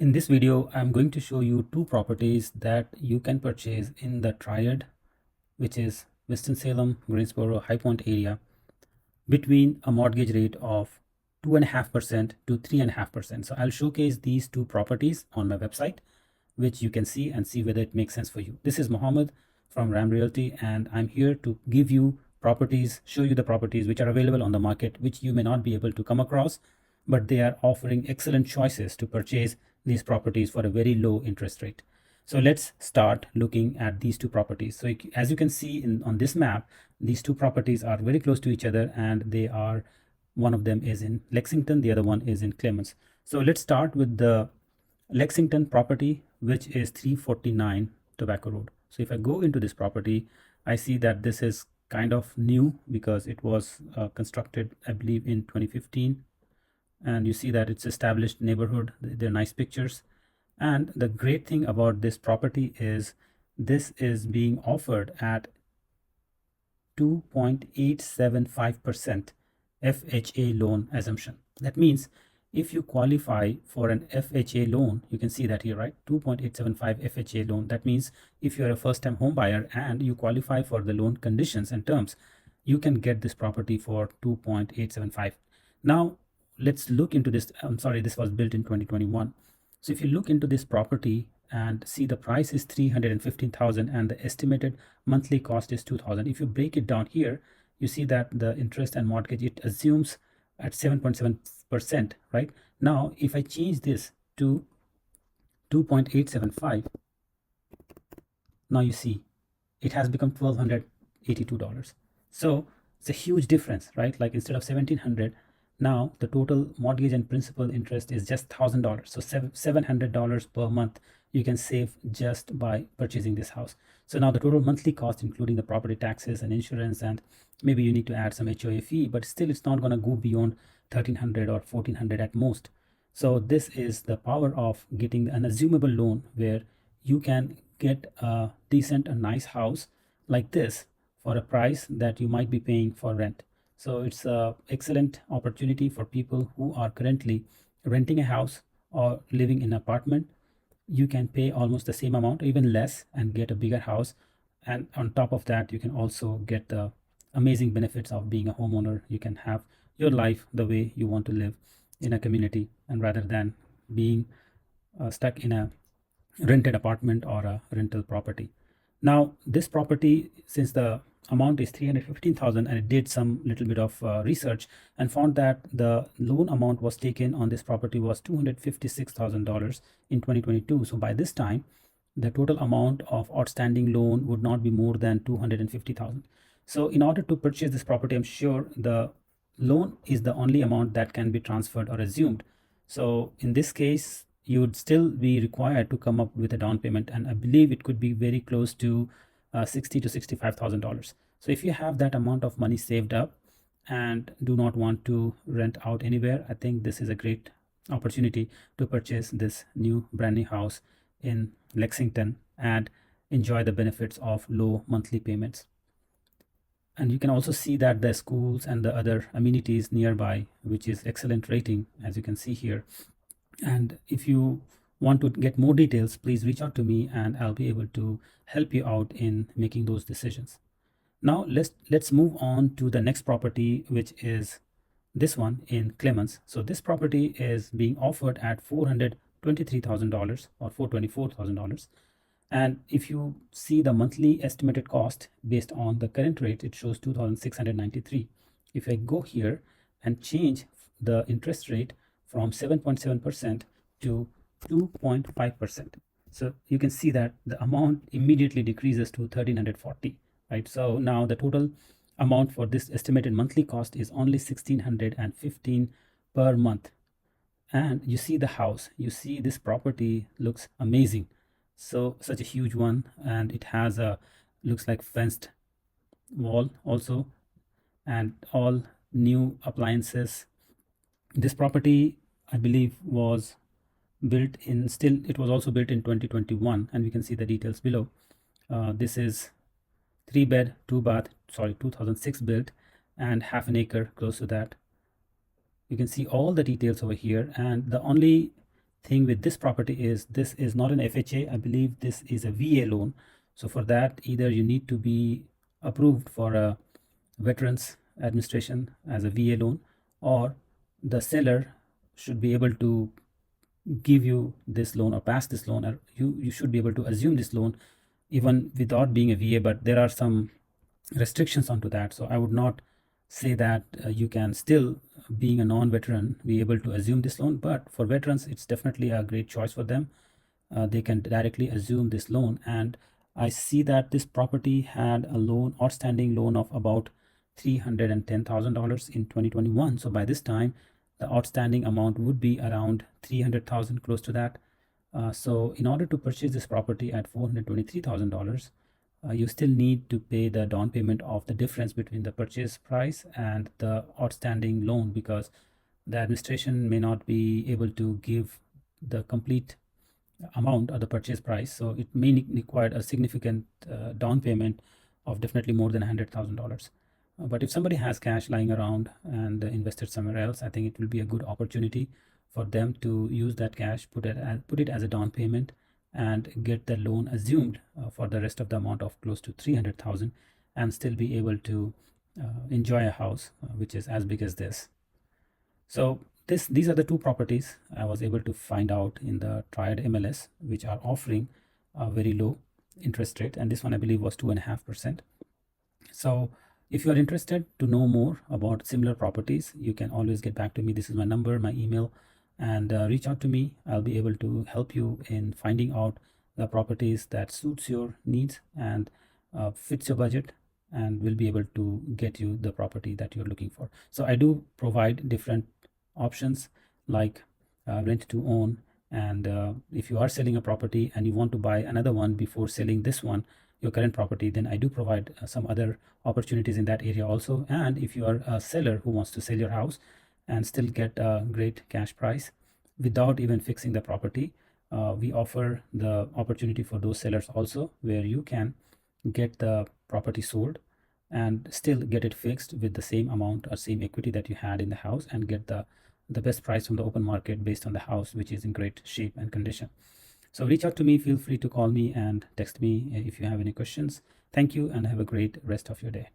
In this video, I'm going to show you two properties that you can purchase in the Triad, which is Winston-Salem, Greensboro, High Point area, between a mortgage rate of 2.5% to 3.5%. So I'll showcase these two properties on my website, which you can see and see whether it makes sense for you. This is Mohammed from Ram Realty, and I'm here to give you properties, show you the properties which are available on the market, which you may not be able to come across, but they are offering excellent choices to purchase these properties for a very low interest rate. So let's start looking at these two properties. So as you can see on this map, these two properties are very close to each other, and they are, one of them is in Lexington, the other one is in Clements. So let's start with the Lexington property, which is 349 Tobacco Road. So if I go into this property, I see that this is kind of new because it was constructed, I believe, in 2015. And you see that it's established neighborhood. They're nice pictures. And the great thing about this property is this is being offered at 2.875% FHA loan assumption. That means if you qualify for an FHA loan, you can see that here, right? 2.875 FHA loan. That means if you're a first-time home buyer and you qualify for the loan conditions and terms, you can get this property for 2.875. Now, let's look into this. I'm sorry, this was built in 2021. So if you look into this property and see the price is 315,000 and the estimated monthly cost is 2,000. If you break it down here, you see that the interest and mortgage, it assumes at 7.7%, right? Now, if I change this to 2.875, now you see it has become $1,282. So it's a huge difference, right? Like instead of 1,700, now the total mortgage and principal interest is just $1,000. So $700 per month you can save just by purchasing this house. So now the total monthly cost, including the property taxes and insurance, and maybe you need to add some HOA fee, but still it's not going to go beyond 1,300 or 1,400 at most. So this is the power of getting an assumable loan where you can get a decent, a nice house like this for a price that you might be paying for rent. So it's an excellent opportunity for people who are currently renting a house or living in an apartment. You can pay almost the same amount, even less, and get a bigger house. And on top of that, you can also get the amazing benefits of being a homeowner. You can have your life the way you want to live in a community, and rather than being stuck in a rented apartment or a rental property. Now, this property, since the amount is 315,000, and it did some little bit of research and found that the loan amount was taken on this property was $256,000 in 2022. So by this time, the total amount of outstanding loan would not be more than 250,000. So in order to purchase this property, I'm sure the loan is the only amount that can be transferred or assumed. So in this case, you would still be required to come up with a down payment, and I believe it could be very close to $60,000 to $65,000. So if you have that amount of money saved up and do not want to rent out anywhere, I think this is a great opportunity to purchase this new brand new house in Lexington and enjoy the benefits of low monthly payments. And you can also see that the schools and the other amenities nearby, which is excellent rating, as you can see here. And if you want to get more details, please reach out to me and I'll be able to help you out in making those decisions. Now let's move on to the next property, which is this one in Clements. So this property is being offered at $423,000 or $424,000. And if you see the monthly estimated cost based on the current rate, it shows 2,693. If I go here and change the interest rate from 7.7% to 2.5%, so you can see that the amount immediately decreases to 1,340, right? So now the total amount for this estimated monthly cost is only 1,615 per month. And you see the house, you see this property looks amazing. So such a huge one, and it has a, looks like fenced wall also, and all new appliances. This property, I believe, was built in, still it was also built in 2021, and we can see the details below. This is 3-bed 2-bath, 2006 built, and half an acre close to that. You can see all the details over here, and the only thing with this property is this is not an FHA. I believe this is a VA loan. So for that, either you need to be approved for a Veterans Administration as a VA loan, or the seller should be able to give you this loan or pass this loan, or you should be able to assume this loan even without being a VA, but there are some restrictions onto that. So I would not say that you can still, being a non-veteran, be able to assume this loan, but for veterans it's definitely a great choice for them. They can directly assume this loan. And I see that this property had a loan, outstanding loan of about $310,000 in 2021. So by this time the outstanding amount would be around 300,000, close to that. So in order to purchase this property at $423,000, you still need to pay the down payment of the difference between the purchase price and the outstanding loan, because the administration may not be able to give the complete amount of the purchase price. So it may require a significant down payment of definitely more than $100,000. But if somebody has cash lying around and invested somewhere else, I think it will be a good opportunity for them to use that cash, put it as a down payment, and get the loan assumed for the rest of the amount of close to 300,000, and still be able to enjoy a house which is as big as this. So these are the two properties I was able to find out in the Triad MLS, which are offering a very low interest rate, and this one I believe was 2.5%. So if you are interested to know more about similar properties, you can always get back to me. This is my number, my email, and reach out to me. I'll be able to help you in finding out the properties that suits your needs and fits your budget, and will be able to get you the property that you're looking for. So I do provide different options like rent to own, and if you are selling a property and you want to buy another one before selling this one, your current property, then I do provide some other opportunities in that area also. And if you are a seller who wants to sell your house and still get a great cash price without even fixing the property, we offer the opportunity for those sellers also, where you can get the property sold and still get it fixed with the same amount or same equity that you had in the house, and get the best price from the open market based on the house, which is in great shape and condition. So reach out to me, feel free to call me and text me if you have any questions. Thank you, and have a great rest of your day.